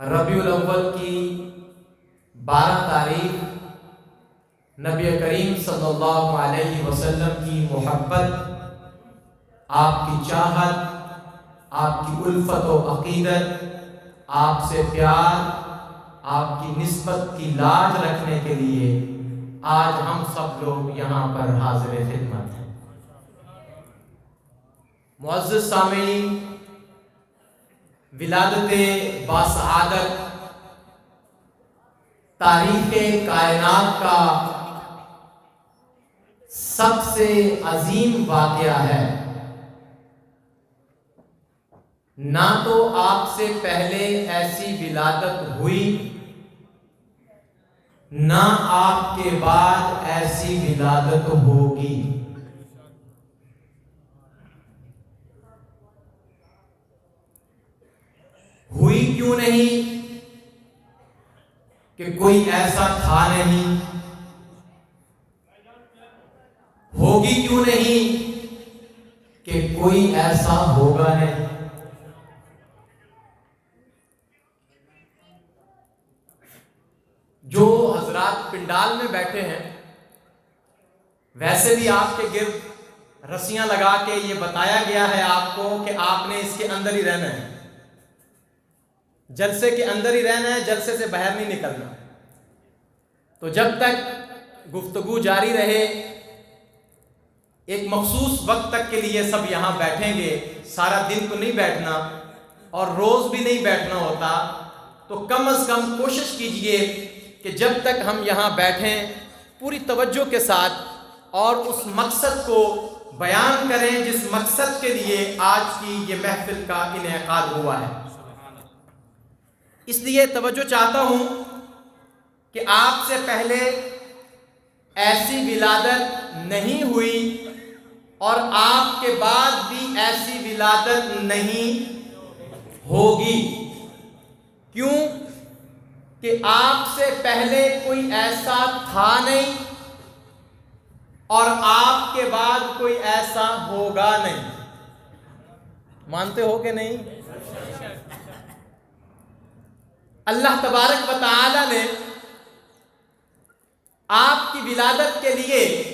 ربیع الاول کی 12 تاریخ نبی کریم صلی اللہ علیہ وسلم کی محبت، آپ کی چاہت، آپ کی الفت و عقیدت، آپ سے پیار، آپ کی نسبت کی لاج رکھنے کے لیے آج ہم سب لوگ یہاں پر حاضر خدمت ہیں۔ معزز سامعین، ولادت باسعادت تاریخ کائنات کا سب سے عظیم واقعہ ہے۔ نہ تو آپ سے پہلے ایسی ولادت ہوئی، نہ آپ کے بعد ایسی ولادت ہوگی۔ ہوئی کیوں نہیں؟ کہ کوئی ایسا تھا نہیں۔ ہوگی کیوں نہیں؟ کہ کوئی ایسا ہوگا نہیں۔ جو حضرات پنڈال میں بیٹھے ہیں، ویسے بھی آپ کے گرد رسیاں لگا کے یہ بتایا گیا ہے آپ کو کہ آپ نے اس کے اندر ہی رہنا ہے، جلسے کے اندر ہی رہنا ہے، جلسے سے باہر نہیں نکلنا۔ تو جب تک گفتگو جاری رہے، ایک مخصوص وقت تک کے لیے سب یہاں بیٹھیں گے، سارا دن تو نہیں بیٹھنا اور روز بھی نہیں بیٹھنا ہوتا، تو کم از کم کوشش کیجئے کہ جب تک ہم یہاں بیٹھیں پوری توجہ کے ساتھ اور اس مقصد کو بیان کریں جس مقصد کے لیے آج کی یہ محفل کا انعقاد ہوا ہے۔ اس لیے توجہ چاہتا ہوں کہ آپ سے پہلے ایسی ولادت نہیں ہوئی اور آپ کے بعد بھی ایسی ولادت نہیں ہوگی۔ کیوں؟ کہ آپ سے پہلے کوئی ایسا تھا نہیں اور آپ کے بعد کوئی ایسا ہوگا نہیں۔ مانتے ہو کہ نہیں؟ اللہ تبارک و تعالی نے آپ کی ولادت کے لیے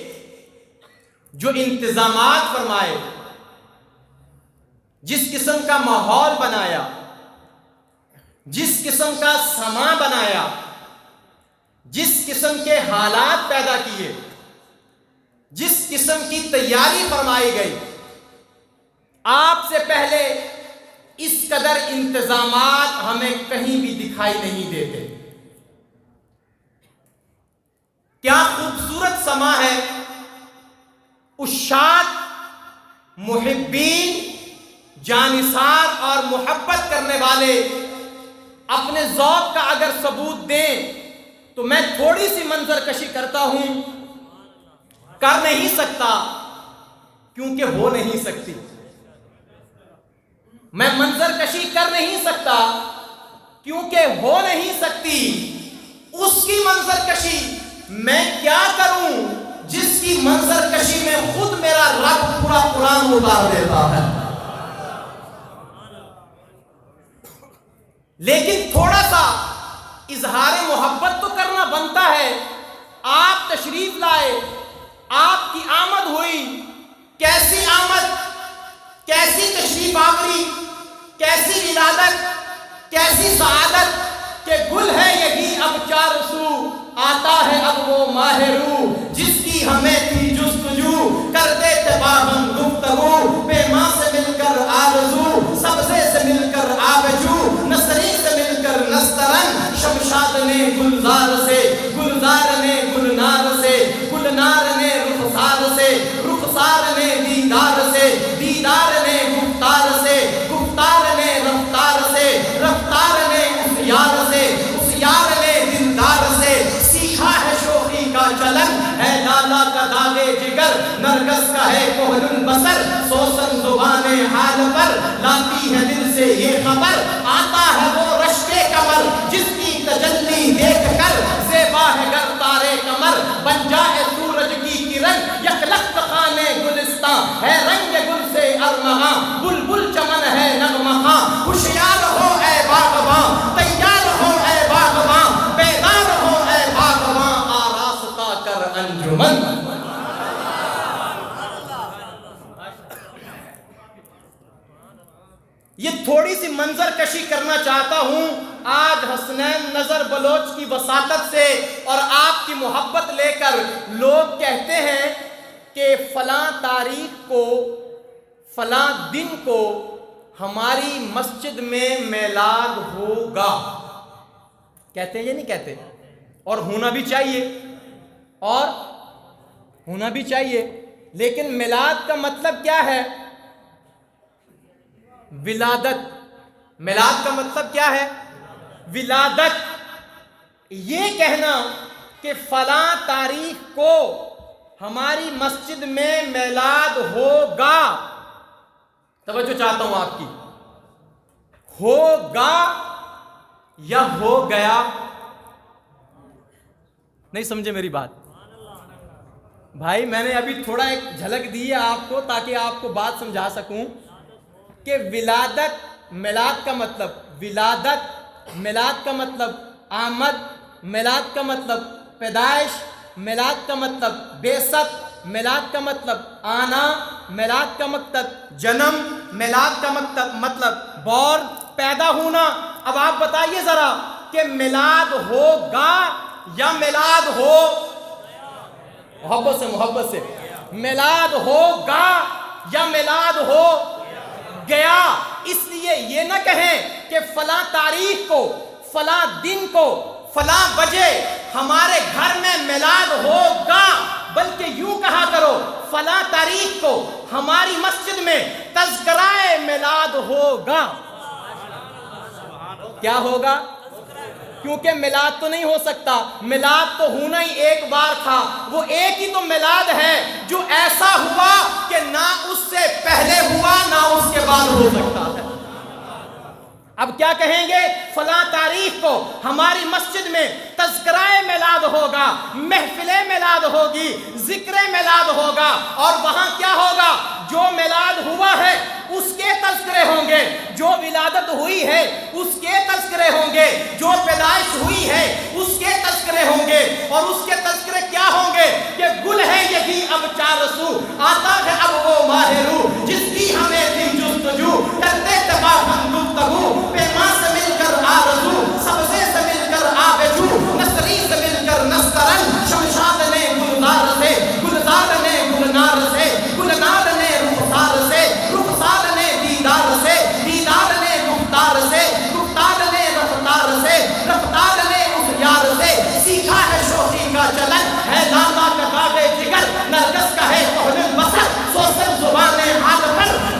جو انتظامات فرمائے، جس قسم کا ماحول بنایا، جس قسم کا سما بنایا، جس قسم کے حالات پیدا کیے، جس قسم کی تیاری فرمائی گئی، آپ سے پہلے اس قدر انتظامات ہمیں کہیں بھی دکھائی نہیں دیتے۔ کیا خوبصورت سما ہے! عشاق، محبین، جانثار اور محبت کرنے والے اپنے ذوق کا اگر ثبوت دیں تو میں تھوڑی سی منظر کشی کرتا ہوں، کر نہیں سکتا کیونکہ ہو نہیں سکتی۔ میں منظر کشی کر نہیں سکتا کیونکہ ہو نہیں سکتی۔ اس کی منظر کشی میں کیا کروں جس کی منظر کشی میں خود میرا رب پورا قرآن اتار دیتا ہے۔ لیکن تھوڑا سا اظہار محبت تو کرنا بنتا ہے۔ آپ تشریف لائے، آپ کی آمد ہوئی، کیسی آمد، کیسی تشریف آوری، کیسی ولادت، کیسی سعادت کہ گل ہے یہی اب چار سو، آتا ہے اب وہ ماہ روح، جس کی ہمیں تھی جستجو، کرتے تھے باہم گفتگو، بے ماں سے مل کر آرزو، سبزے سے مل کر آبجو، نصری سے مل کر نسترن، شمشاد نے گلزار سے، گلزار نے گلنار سے، گلنار نے رخسار سے، رخسار نے دیدار سے، دیدار نے گفتار سے، گفتار نے رفتار سے، رفتار نے اس یار سے، اس یار نے دلدار سے، سیکھا ہے شوخی کا چلن، ہے لالا کا داغے جگر، نرگس کا ہے کوہنن بسر، سوسن زبان حال پر، لاتی ہے دل سے یہ خبر، آتا ہے وہ رشتے کمر، جس کی تجلی دیکھ کر زیبا ہے گر تارے کمر، بن جائے سورج کی کرن، یک لخت خانے گلستان، ہے رنگ گل سے ارمغاں، بلبل چمن ہے نغمہ خاں، ہوشیار ہو اے باغباں، تیار یہ تھوڑی سی منظر کشی کرنا چاہتا ہوں آج حسنین نظر بلوچ کی وساطت سے اور آپ کی محبت لے کر لوگ کہتے ہیں کہ فلاں تاریخ کو فلاں دن کو ہماری مسجد میں میلاد ہوگا. کہتے ہیں یہ نہیں کہتے؟ اور ہونا بھی چاہیے، اور ہونا بھی چاہیے. لیکن میلاد کا مطلب کیا ہے؟ ولادت. میلاد کا مطلب کیا ہے؟ ولادت. یہ کہنا کہ فلاں تاریخ کو ہماری مسجد میں میلاد ہوگا، توجہ چاہتا ہوں آپ کی، ہوگا یا ہو گیا؟ نہیں سمجھے میری بات بھائی؟ میں نے ابھی تھوڑا ایک جھلک دی ہے آپ کو تاکہ آپ کو بات سمجھا سکوں کہ ولادت، میلاد کا مطلب ولادت، میلاد کا مطلب آمد، میلاد کا مطلب پیدائش، میلاد کا مطلب بعثت، میلاد کا مطلب آنا، میلاد کا مطلب جنم، میلاد کا مطلب بورن، پیدا ہونا. اب آپ بتائیے ذرا کہ میلاد ہوگا یا میلاد ہو، محبت سے میلاد ہوگا یا میلاد ہو گیا؟ اس لیے یہ نہ کہیں کہ فلاں تاریخ کو، فلاں دن کو، فلاں بجے ہمارے گھر میں میلاد ہوگا، بلکہ یوں کہا کرو فلاں تاریخ کو ہماری مسجد میں تذکرہ میلاد ہوگا. کیا ہوگا؟ کیونکہ میلاد تو نہیں ہو سکتا، میلاد تو ہونا ہی ایک بار تھا. وہ ایک ہی تو میلاد ہے جو ایسا ہوا کہ نہ اس سے پہلے ہوا نہ اس کے بعد ہو سکتا ہے. اب کیا کہیں گے؟ فلاں تاریخ کو ہماری مسجد میں تذکرہ میلاد ہوگا، محفل میلاد ہوگی، ذکر میلاد ہوگا، اور وہاں کیا ہوگا؟ جو میلاد ہوا ہے اس کے تذکرے ہوں گے، جو ولادت ہوئی ہے اس کے تذکرے ہوں گے، جو پیدائش ہوئی ہے اس کے تذکرے ہوں گے. اور اس کے تذکرے کیا ہوں گے؟ کہ گل ہے یہی اب چار سو، آتا ہے اب وہ ماہ روح جس کی ہمیں تھی جستجو، کرتے تباہ ہم گفتگو، پیماں سے مل کر آرزو، سبزے سے مل کر آبجو، نصری سے مل کر نسترن، شمشاد نے گلزار سے، گلزار نے گلنار سے، گلنار نے رخسار سے، رخسار نے دیدار سے، دیدار نے گفتار سے، گفتار نے رفتار سے، رفتار نے اس یار سے. سیکھا ہے شوخی کا چلن، ہے لاما کا کعبے جگر، نرگس کا ہے اہل البصر، سوسن زبان عادتن،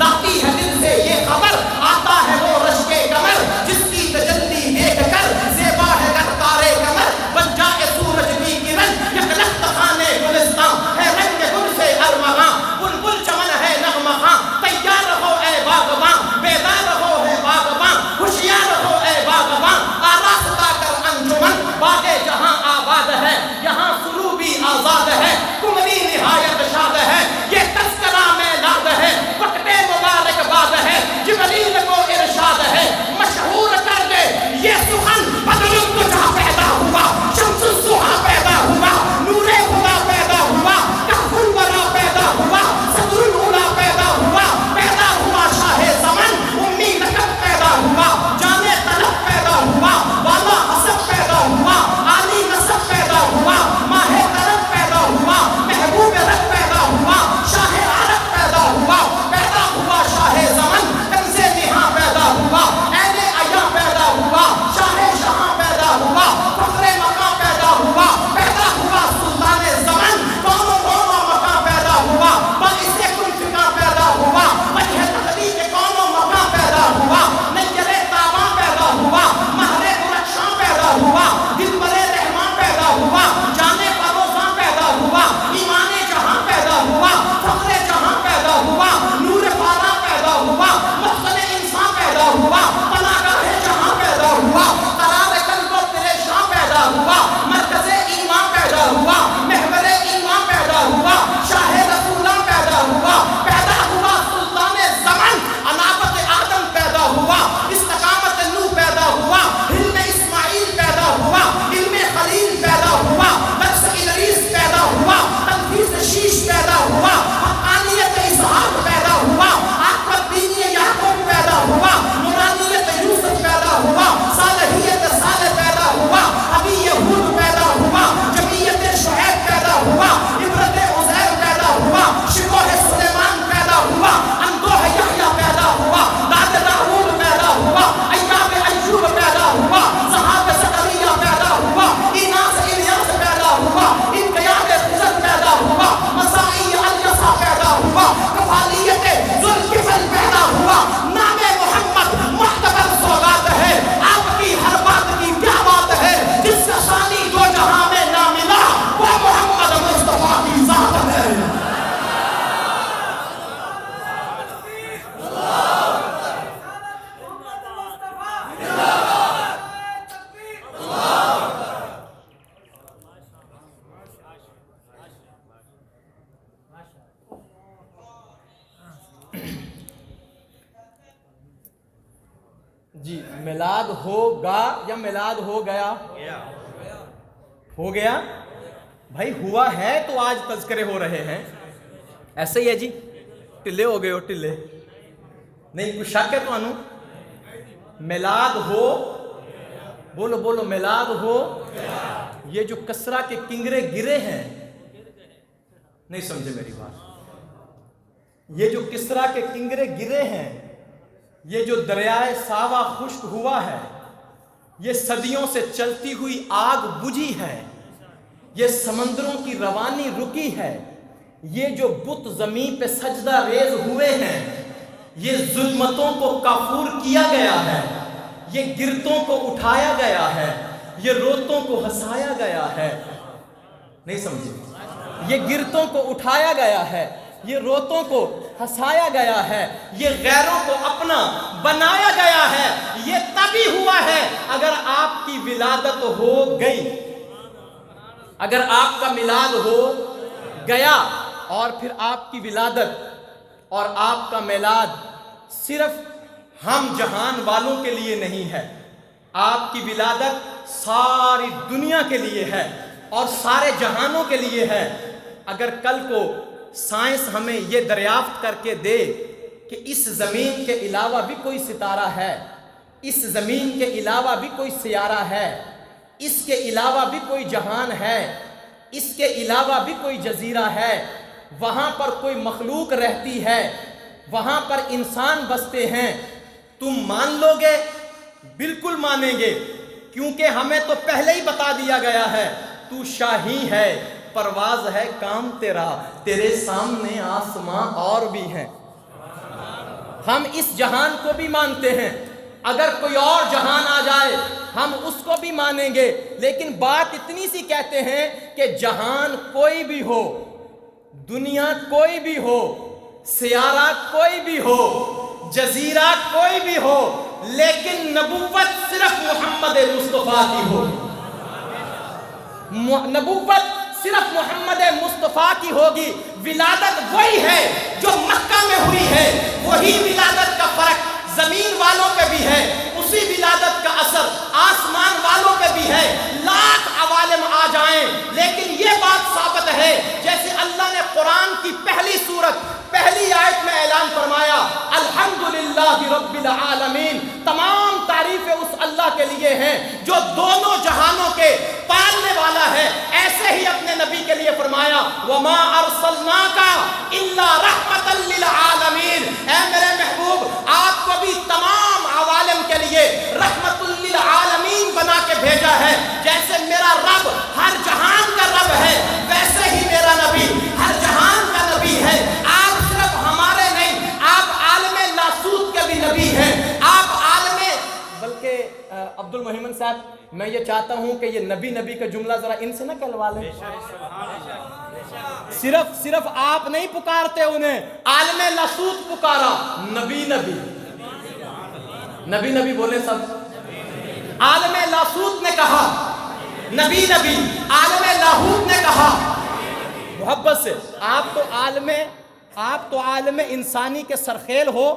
جی میلاد ہوگا یا میلاد ہو گیا؟ ہو گیا بھائی، ہوا ہے تو آج تذکرے ہو رہے ہیں، ایسے ہی ہے جی، ٹلے ہو گئے ہو ٹلے نہیں، کچھ شک ہے تو انو میلاد ہو، بولو بولو میلاد ہو، یہ جو کسرا کے کنگرے گرے ہیں، نہیں سمجھے میری بات، یہ جو کسرا کے کنگرے گرے ہیں، یہ جو دریائے ساوا خشک ہوا ہے، یہ صدیوں سے چلتی ہوئی آگ بجھی ہے، یہ سمندروں کی روانی رکی ہے، یہ جو بت زمین پہ سجدہ ریز ہوئے ہیں، یہ ظلمتوں کو کافور کیا گیا ہے، یہ گرتوں کو اٹھایا گیا ہے، یہ روتوں کو ہنسایا گیا ہے، نہیں سمجھے، یہ گرتوں کو اٹھایا گیا ہے، یہ روتوں کو ہنسایا گیا ہے، یہ غیروں کو اپنا بنایا گیا ہے، یہ تبھی ہوا ہے اگر آپ کی ولادت ہو گئی، اگر آپ کا میلاد ہو گیا، اور پھر آپ کی ولادت اور آپ کا میلاد صرف ہم جہان والوں کے لیے نہیں ہے، آپ کی ولادت ساری دنیا کے لیے ہے اور سارے جہانوں کے لیے ہے۔ اگر کل کو سائنس ہمیں یہ دریافت کر کے دے کہ اس زمین کے علاوہ بھی کوئی ستارہ ہے، اس زمین کے علاوہ بھی کوئی سیارہ ہے، اس کے علاوہ بھی کوئی جہان ہے، اس کے علاوہ بھی کوئی جزیرہ ہے، وہاں پر کوئی مخلوق رہتی ہے، وہاں پر انسان بستے ہیں، تم مان لو گے؟ بالکل مانیں گے، کیونکہ ہمیں تو پہلے ہی بتا دیا گیا ہے، تو شاہی ہے، پرواز ہے کام تیرا، تیرے سامنے آسماں اور بھی ہیں۔ ہم اس جہان کو بھی مانتے ہیں، اگر کوئی اور جہان آ جائے ہم اس کو بھی مانیں گے، لیکن بات اتنی سی کہتے ہیں کہ جہان کوئی بھی ہو، دنیا کوئی بھی ہو، سیارہ کوئی بھی ہو، جزیرہ کوئی بھی ہو، لیکن نبوت صرف محمد مصطفیٰ کی ہو، نبوت صرف محمد مصطفیٰ کی ہوگی۔ ولادت وہی ہے جو مکہ میں ہوئی ہے، وہی ولادت کا فرق زمین والوں پہ بھی ہے، اسی ولادت کا اثر آسمان والوں پہ بھی ہے۔ لاکھ عوالم آ جائیں لیکن یہ بات ثابت ہے، جیسے اللہ نے قرآن کی پہلی سورت پہلی آیت میں اعلان فرمایا الحمدللہ رب العالمین، تمام تعریفیں اس اللہ کے لیے ہیں جو دونوں جہانوں کے پالنے والا ہے، ایسے ہی اپنے نبی کے لیے فرمایا وما ارسلناک الا رحمتا للعالمین، اے میرے محبوب آپ کو بھی تمام عوالم کے لیے رحمت للعالمین بنا کے بھیجا ہے۔ جیسے میرا رب ہر جہان کا رب ہے، ویسے ہی میرا نبی ہر جہان کا نبی ہے۔ آپ صرف ہمارے نہیں، آپ عالم لاسوت کے بھی نبی ہیں، آپ عالم بلکہ عبد المحمد صاحب میں یہ چاہتا ہوں کہ یہ نبی نبی کا جملہ ذرا ان سے نہ کہلوا لیں، صرف آپ نہیں پکارتے انہیں، عالم لاسوت پکارا، نبی نبی نبی نبی بولے سب، عالم لاسوت نے کہا نبی نبی، عالم لاہوت نے کہا محبت سے، آپ تو عالم انسانی کے سرخیل ہو،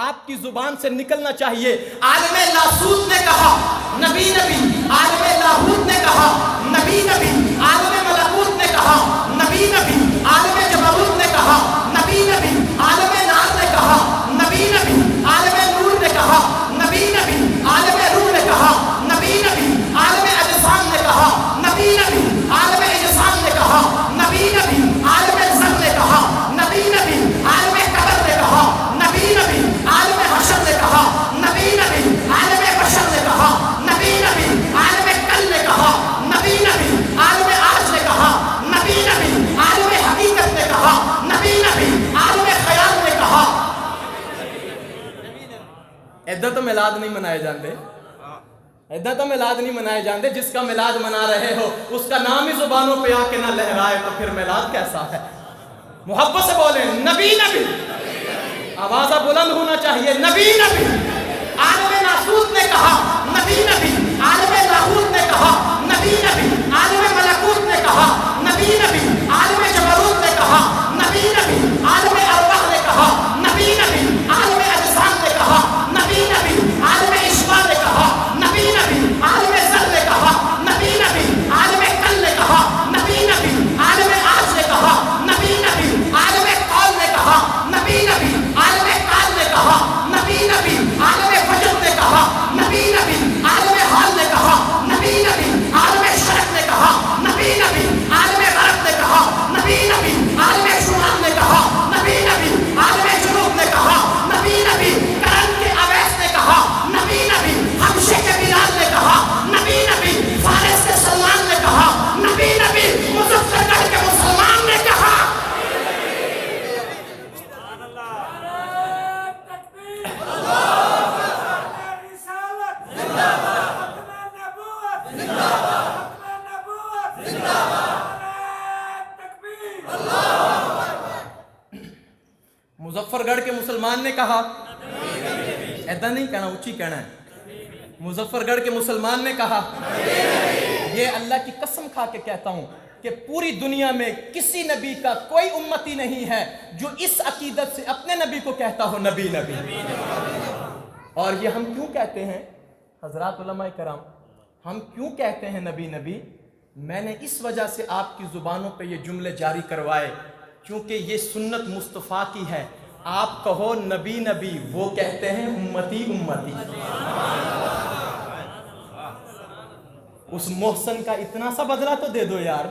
آپ کی زبان سے نکلنا چاہیے، عالم لاسوت نے کہا نبی نبی، عالم لاہوت نے کہا نبی نبی، عالم ملکوت نے کہا نبی نبی، عالم جبروت نے کہا نبی نبی، عالم نار نے کہا نبی نبی، عالم نور نے کہا نبی نبی، عالم روح نے کہا نبی نبی، عالم اجسام نے کہا نبی نبی، عالم اجسام نے کہا نبی نبی، عالم زر نے کہا نبی نبی، عالم قبر نے کہا نبی نبی، عالم حشر نے کہا نبی نبی، عالم بشر نے کہا نبی نبی، عالم کل نے کہا نبی نبی، عالم آج نے کہا نبی نبی، عالم حقیقت نے کہا نبی نبی، عالم خیال نے کہا۔ ایدہ تو میلاد نہیں منائے جاندے، ایدہ تو میلاد نہیں منائے جاندے، جس کا میلاد منا رہے ہو اس کا نام ہی زبانوں پہ آ کے نہ لہرائے تو پھر میلاد کیسا ہے؟ محبت سے بولیں نبی نبی، آوازہ بلند ہونا چاہیے، نبی نبی، عالم ناسوت نے کہا نبی نبی، عالم لاہوت نے کہا نبی نبی، عالم ملکوت نے کہا نبی نبی، عالم جبروت نے کہا نبی نبی، عالم ارواح نے کہا نبی نبی، عالم اجسام نے کہا نبی نبی، عالم اشواق نے کہا ایدا نہیں کہنا, اونچی کہنا ہے. مظفر گڑھ کے مسلمان نے کہا. یہ اللہ کی قسم کھا کے کہتا ہوں کہ پوری دنیا میں کسی نبی کا کوئی امتی نہیں ہے جو اس عقیدت سے اپنے نبی کو کہتا ہو نبی نبی. اور یہ ہم کیوں کہتے ہیں حضرات علماء کرام, ہم کیوں کہتے ہیں نبی نبی؟ میں نے اس وجہ سے آپ کی زبانوں پہ یہ جملے جاری کروائے کیونکہ یہ سنت مصطفیٰ کی ہے. آپ کہو نبی نبی, وہ کہتے ہیں امتی امتی. اس محسن کا اتنا سا بدلہ تو دے دو یار.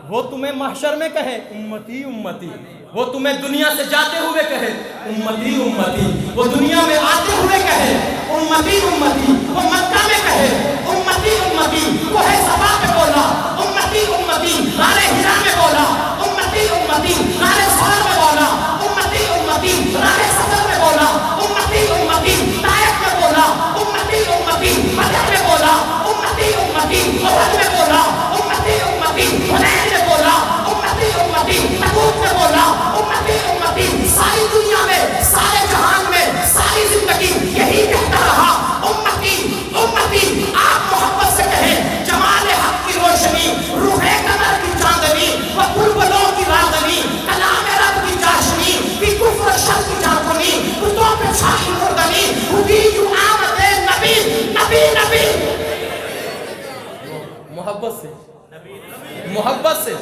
وہ تمہیں محشر میں کہے امتی امتی, وہ تمہیں دنیا سے جاتے ہوئے کہے امتی امتی, وہ دنیا میں آتے ہوئے کہے امتی امتی, وہ مکہ میں کہے امتی امتی, وہ ہے صفا پہ بولا امتی امتی, غار حرا میں بولا امتی امتی, غار ثور میں بولا امتی امتی, راہ صدر میں بولا امتی امتی, طائف میں بولا امتی امتی, بدر میں بولا امتی امتی, احد میں بولا امتی امتی, حنین میں بولا امتی امتی, تبوک میں بولا امتی امتی. ساری دنیا میں, سارے جہان میں, ساری زندگی یہی کہتا رہا امتی امتی. آپ محبت سے کہیں جمال حق کی روشنی, روح قمر کی چاندنی, وہ بلبلوں کی رازنی, کلام رب کی چاشنی, کہ کفر و شر کی جانکنی, بتوں پہ چھائی مردنی, ہوگی یوں آمد نبی نبی نبی. محبت سے, محبت سے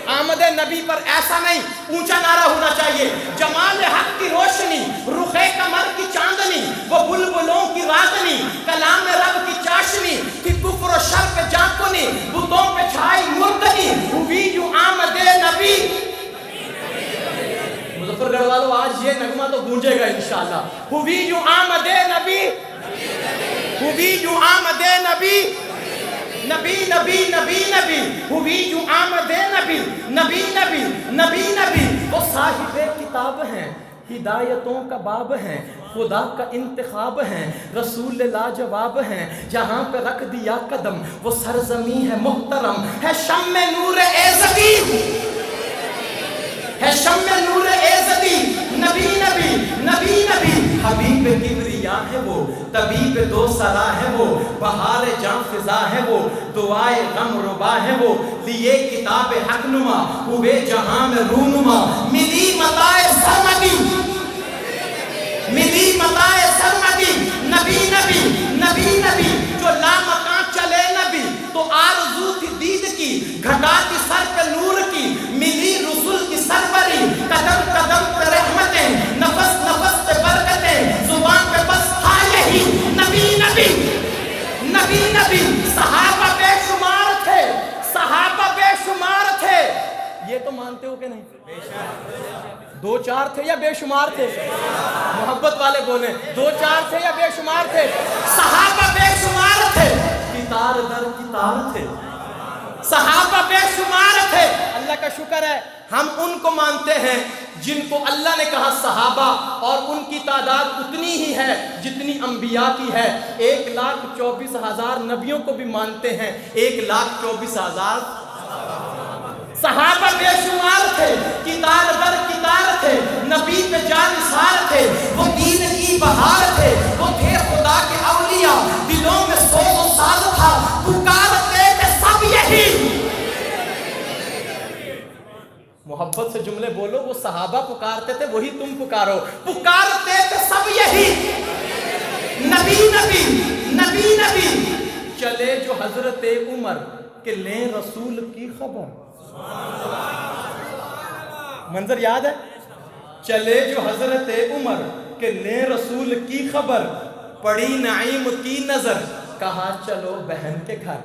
آمد نبی پر ایسا نہیں, اونچا نعرہ ہونا چاہیے. جمال حق کی روشنی, رخ قمر کی چاندنی, وہ بلبلوں کی رازنی, کلام رب کی چاشنی, کہ کفر و شر پہ جانکنی, بتوں پہ چھائی مردنی, ہوئی یوں آمد نبی. مظفر گڑھ والوں آج یہ نغمہ تو گونجے گا انشاءاللہ. ہوئی یوں آمد نبی, ہوئی یوں آمد نبی, نبی نبی نبی نبی, ہوئی یوں آمد نبی نبی نبی نبی نبی. وہ صاحب کتاب ہیں, ہدایتوں کا باب ہیں, خدا کا انتخاب ہیں, رسول لاجواب ہیں, جہاں پہ رکھ دیا قدم وہ سرزمین ہے محترم. ہے شمع نور ایزدی, ہے شمع نور ایزدی, نبی نبی نبی نبی. حبیب کبریا ہے وہ, طبیب دو سرا ہے وہ, بہار جاں فضا ہے وہ, دعائے غم ربا ہے وہ, لیے کتاب حق نما, ہوئے جہاں میں رونما. ملی متاع سرمدی, ملی متاع سرمدی, نبی نبی نبی نبی. جو لامکاں چلے نبی تو آرزو تھی دید کی, گھٹا کی سر پہ نور کی, ملی رسول کی سربری, قدم قدم پہ رحمتیں, نفس نفس پہ برکتیں, زبان پہ بس تھا یہی نبی نبی نبی نبی. صحابہ بے شمار تھے, صحابہ بے شمار تھے. یہ تو مانتے ہو کہ نہیں؟ دو چار تھے یا بے شمار تھے؟ محبت والے بولیں, دو چار تھے یا بے شمار تھے؟ صحابہ بے شمار تھے, کتار در کتار تھے, صحابہ بے شمار تھے. اللہ کا شکر ہے ہم ان کو مانتے ہیں جن کو اللہ نے کہا صحابہ, اور ان کی تعداد اتنی ہی ہے جتنی انبیاء کی ہے. 1,24,000 نبیوں کو بھی مانتے ہیں, 1,24,000 صحابہ بے شمار تھے, کتار در کتار تھے, نبی پہ جانثار تھے, وہ دین کی بہار تھے, وہ تھے خدا کے اولیاء, دلوں میں سوز و ساز تھا, پکارتے تھے سب یہی. محبت سے جملے بولو, وہ صحابہ پکارتے تھے وہی تم پکارو, پکارتے تھے سب یہی نبی نبی نبی نبی. چلے جو حضرت عمر کہ لیں رسول کی خبر. منظر یاد ہے؟ چلے جو حضرت عمر کہ لیں رسول کی خبر, پڑی نعیم کی نظر, کہا چلو بہن کے گھر,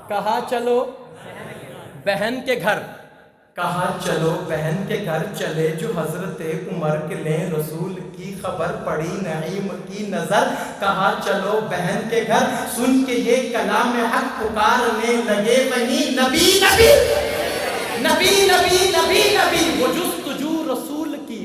کہا چلو بہن کے گھر, کہا چلو بہن کے گھر. چلے جو حضرت عمر کے لیں رسول کی خبر, پڑی نعیم کی نظر, کہا چلو بہن کے گھر. سن کے یہ کلام حق پکارنے لگے وہیں نبی نبی نبی نبی نبی نبی. وہ جستجو رسول کی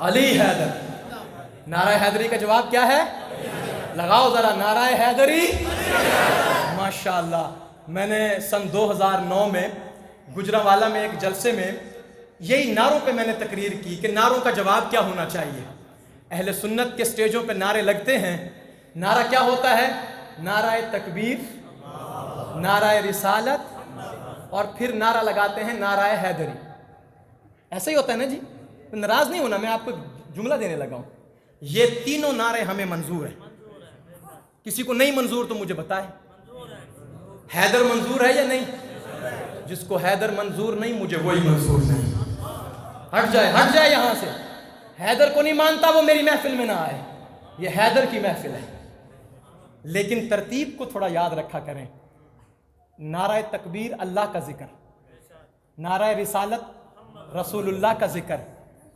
علی حیدر. نعرہ حیدری کا جواب کیا ہے؟ لگاؤ ذرا نعرہ حیدری. ماشاءاللہ. میں نے سن 2009 میں گجرانوالہ میں ایک جلسے میں یہی نعروں پہ میں نے تقریر کی کہ نعروں کا جواب کیا ہونا چاہیے. اہل سنت کے سٹیجوں پہ نعرے لگتے ہیں. نعرہ کیا ہوتا ہے؟ نعرہ تکبیر، نعرہ رسالت، اور پھر نعرہ لگاتے ہیں نعرہ حیدری. ایسا ہی ہوتا ہے نا جی؟ ناراض نہیں ہونا، میں آپ کو جملہ دینے لگا ہوں. یہ تینوں نعرے ہمیں منظور ہیں. کسی کو نہیں منظور تو مجھے بتائے. حیدر منظور ہے یا نہیں؟ جس کو حیدر منظور نہیں مجھے وہی منظور نہیں. ہٹ جائے یہاں سے. حیدر کو نہیں مانتا وہ میری محفل میں نہ آئے. یہ حیدر کی محفل ہے. لیکن ترتیب کو تھوڑا یاد رکھا کریں. نعرہ تکبیر اللہ کا ذکر، نعرہ رسالت رسول اللہ کا ذکر.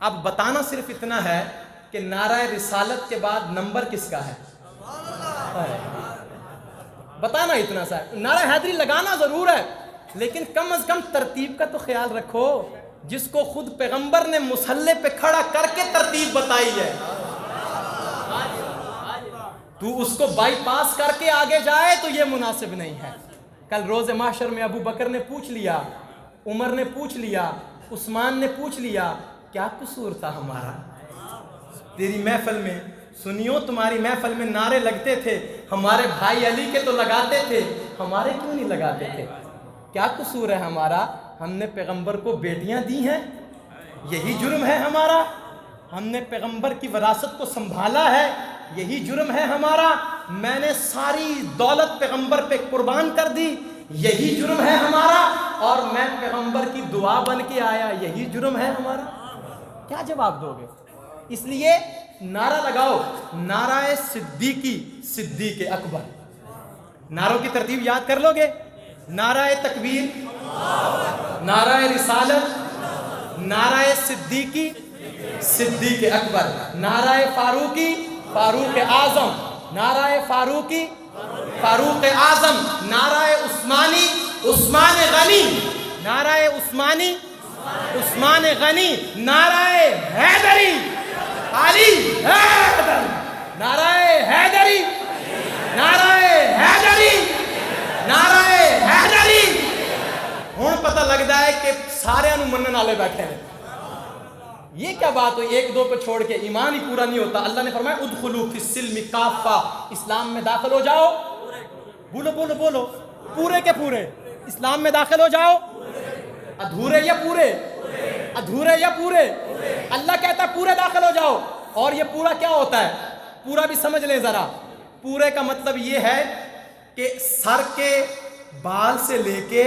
اب بتانا صرف اتنا ہے کہ نعرہ رسالت کے بعد نمبر کس کا ہے؟ بتانا اتنا سا. نعرہ حیدری لگانا ضرور ہے لیکن کم از کم ترتیب کا تو خیال رکھو. جس کو خود پیغمبر نے مصلی پہ کھڑا کر کے ترتیب بتائی ہے، تو اس کو بائی پاس کر کے آگے جائے تو یہ مناسب نہیں ہے. کل روز محشر میں ابو بکر نے پوچھ لیا، عمر نے پوچھ لیا، عثمان نے پوچھ لیا کیا قصور تھا ہمارا؟ تیری محفل میں سنیو، تمہاری محفل میں نعرے لگتے تھے، ہمارے بھائی علی کے تو لگاتے تھے، ہمارے کیوں نہیں لگاتے تھے؟ کیا قصور ہے ہمارا؟ ہم نے پیغمبر کو بیٹیاں دی ہیں، یہی جرم ہے ہمارا. ہم نے پیغمبر کی وراثت کو سنبھالا ہے، یہی جرم ہے ہمارا. میں نے ساری دولت پیغمبر پہ قربان کر دی، یہی جرم ہے ہمارا. اور میں پیغمبر کی دعا بن کے آیا، یہی جرم ہے ہمارا. کیا جواب دو گے؟ اس لیے نعرہ لگاؤ نعرہ صدیقی، صدیق اکبر. نعروں کی ترتیب یاد کر لو گے. نعرہ تکبیر، نعرہ رسالت، نعرہ صدیقی، صدیق اکبر. نعرہ فاروقی، فاروق اعظم. نعرہ فاروقی، فاروق اعظم. نعرہ عثمانی، عثمان غنی. نعرہ عثمانی، عثمان غنی. نعرہ حیدری، علی حیدر. نعرہ حیدری، نعرہ حیدری، نعرہ حیدری. ہوں پتہ لگتا ہے کہ سارے منن والے بیٹھے ہیں. یہ کیا بات ہوئی؟ ایک دو پہ چھوڑ کے ایمان ہی پورا نہیں ہوتا. اللہ نے فرمایا ادخلوا فی السلم کافہ، اسلام میں داخل ہو جاؤ. بولو بولو بولو، پورے کے پورے اسلام میں داخل ہو جاؤ. ادھورے یا پورے؟ ادھورے یا پورے؟ اللہ کہتا ہے پورے داخل ہو جاؤ. اور یہ پورا کیا ہوتا ہے؟ پورا بھی سمجھ لیں ذرا. پورے کا مطلب یہ ہے کہ سر کے بال سے لے کے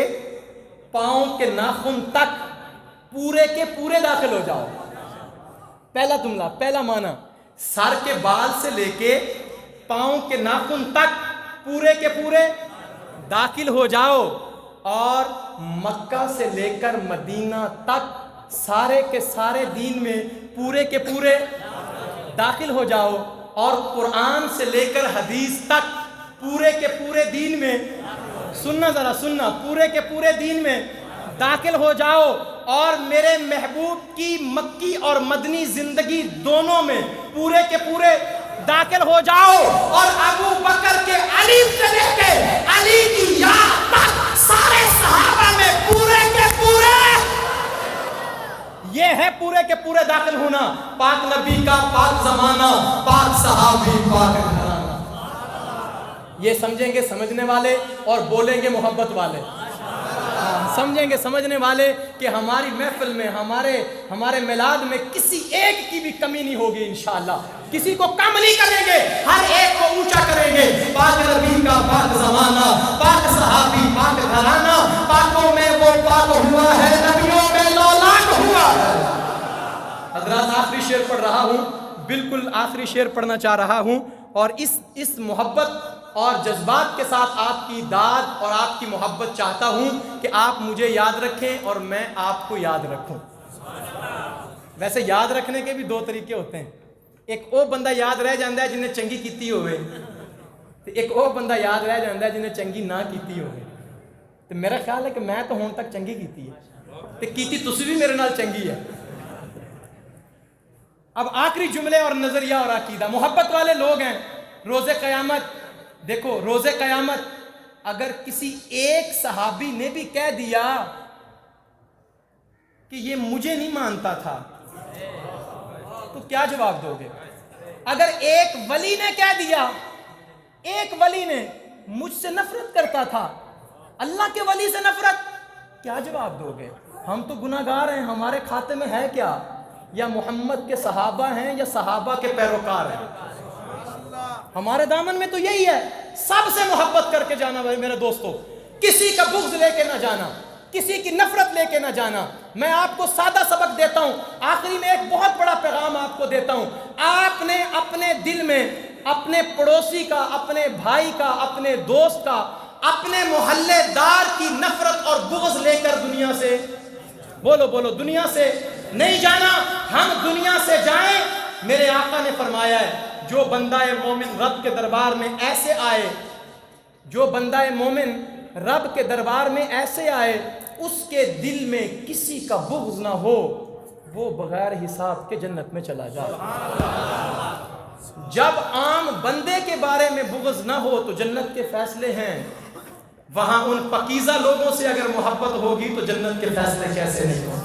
پاؤں کے ناخن تک پورے کے پورے داخل ہو جاؤ. پہلا جملہ، پہلا معنی، سر کے بال سے لے کے پاؤں کے ناخن تک پورے کے پورے داخل ہو جاؤ. اور مکہ سے لے کر مدینہ تک سارے کے سارے دین میں پورے کے پورے داخل ہو جاؤ. اور قرآن سے لے کر حدیث تک پورے کے پورے دین میں، سننا ذرا سننا، پورے کے پورے دین میں داخل ہو جاؤ. اور میرے محبوب کی مکی اور مدنی زندگی دونوں میں پورے کے پورے داخل ہو جاؤ. اور ابو بکر کے علی سے لے کے علی کی یا تک سارے صحابہ میں پورے کے پورے. یہ ہے پورے کے پورے داخل ہونا. پاک نبی کا پاک زمانہ، پاک صحابی، پاک گھرانہ. یہ سمجھیں گے سمجھنے والے اور بولیں گے محبت والے. سمجھیں گے سمجھنے والے کہ ہماری محفل میں، ہمارے میلاد میں کسی ایک کی بھی کمی نہیں ہوگی انشاءاللہ. کسی کو کم نہیں کریں گے، ہر ایک کو اونچا کریں گے. پاک نبی کا پاک زمانہ، پاک صحابی، پاک گھرانہ. پاکوں میں وہ پاک ہوا ہے، نبیوں میں 9 لاکھ ہوا ہے. حضرات آخری شعر پڑھ رہا ہوں، بالکل آخری شعر پڑھنا چاہ رہا ہوں. اور اس محبت اور جذبات کے ساتھ آپ کی داد اور آپ کی محبت چاہتا ہوں کہ آپ مجھے یاد رکھیں اور میں آپ کو یاد رکھوں. ویسے یاد رکھنے کے بھی 2 طریقے ہوتے ہیں. ایک وہ بندہ یاد رہ جاندہ ہے جنہیں چنگی کیتی ہوئے، ایک وہ بندہ یاد رہ جاندہ ہے جنہیں چنگی نہ کیتی ہوئے. تو میرا خیال ہے کہ میں تو ہون تک چنگی کیتی ہے، تو کیتی تسی بھی میرے نال چنگی ہے. اب آخری جملے اور نظریہ اور عقیدہ. محبت والے لوگ ہیں. روز قیامت دیکھو، روز قیامت اگر کسی ایک صحابی نے بھی کہہ دیا کہ یہ مجھے نہیں مانتا تھا تو کیا جواب دو گے؟ اگر ایک ولی نے کہہ دیا، ایک ولی نے مجھ سے نفرت کرتا تھا، اللہ کے ولی سے نفرت، کیا جواب دو گے؟ ہم تو گناہگار ہیں، ہمارے کھاتے میں ہے کیا؟ یا محمد کے صحابہ ہیں یا صحابہ کے پیروکار ہیں. ہمارے دامن میں تو یہی ہے، سب سے محبت کر کے جانا میرے دوستو، کسی کا بغض لے کے نہ جانا، کسی کی نفرت لے کے نہ جانا. میں آپ کو سادہ سبق دیتا ہوں، آخری میں ایک بہت بڑا پیغام آپ کو دیتا ہوں. آپ نے اپنے دل میں اپنے پڑوسی کا، اپنے بھائی کا، اپنے دوست کا، اپنے محلے دار کی نفرت اور بغض لے کر دنیا سے بولو دنیا سے نہیں جانا. ہم دنیا سے جائیں، میرے آقا نے فرمایا ہے جو بندہ مومن رب کے دربار میں ایسے آئے، جو بندہ مومن رب کے دربار میں ایسے آئے اس کے دل میں کسی کا بغض نہ ہو، وہ بغیر حساب کے جنت میں چلا جائے. جب عام بندے کے بارے میں بغض نہ ہو تو جنت کے فیصلے ہیں. وہاں ان پاکیزہ لوگوں سے اگر محبت ہوگی تو جنت کے فیصلے کیسے نہیں ہوں؟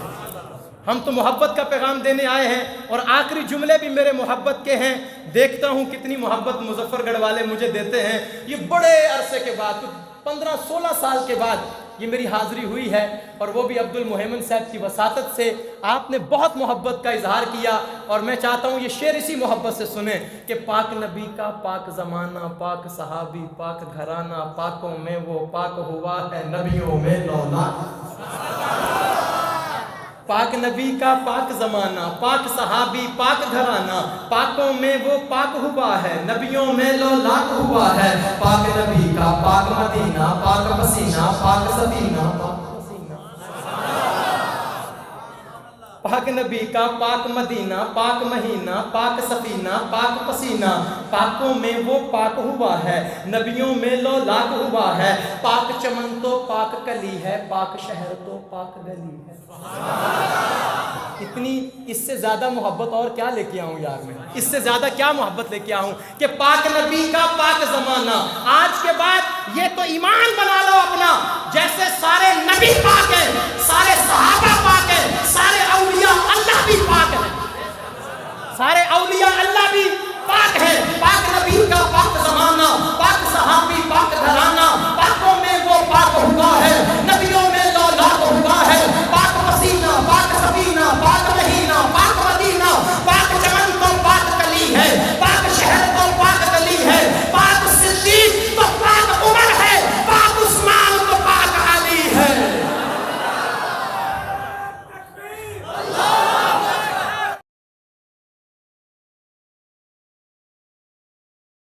ہم تو محبت کا پیغام دینے آئے ہیں اور آخری جملے بھی میرے محبت کے ہیں. دیکھتا ہوں کتنی محبت مظفر گڑھ والے مجھے دیتے ہیں. یہ بڑے عرصے کے بعد، 15-16 سال کے بعد یہ میری حاضری ہوئی ہے، اور وہ بھی عبد المہیمن صاحب کی وساطت سے. آپ نے بہت محبت کا اظہار کیا اور میں چاہتا ہوں یہ شعر اسی محبت سے سنیں کہ پاک نبی کا پاک زمانہ، پاک صحابی، پاک گھرانہ، پاکوں میں وہ پاک ہوا ہے نبیوں میں 9 لاکھ. پاک نبی کا پاک زمانہ، پاک صحابی، پاک گھرانہ، پاکوں میں وہ پاک ہوا ہے نبیوں میں 9 لاکھ ہوا ہے. پاک نبی کا پاک مدینہ، پاک پسینہ، پاک سفینہ، پاک نبی کا پاک مدینہ، پاک مہینہ، پاک سفینہ، پاک پسینہ، پاکوں میں وہ پاک ہوا ہے نبیوں میں 9 لاکھ ہوا ہے. پاک چمن تو پاک کلی ہے، پاک شہر تو پاک گلی ہے. اتنی اس سے زیادہ محبت اور کیا لے کے آؤں یار؟ میں اس سے زیادہ کیا محبت لے کے آؤں کہ پاک نبی کا پاک زمانہ. آج کے بعد یہ تو ایمان بنا لو اپنا، جیسے سارے نبی پاک ہیں، سارے صحابہ پاک ہیں، سارے اولیاء اللہ بھی پاک ہیں، سارے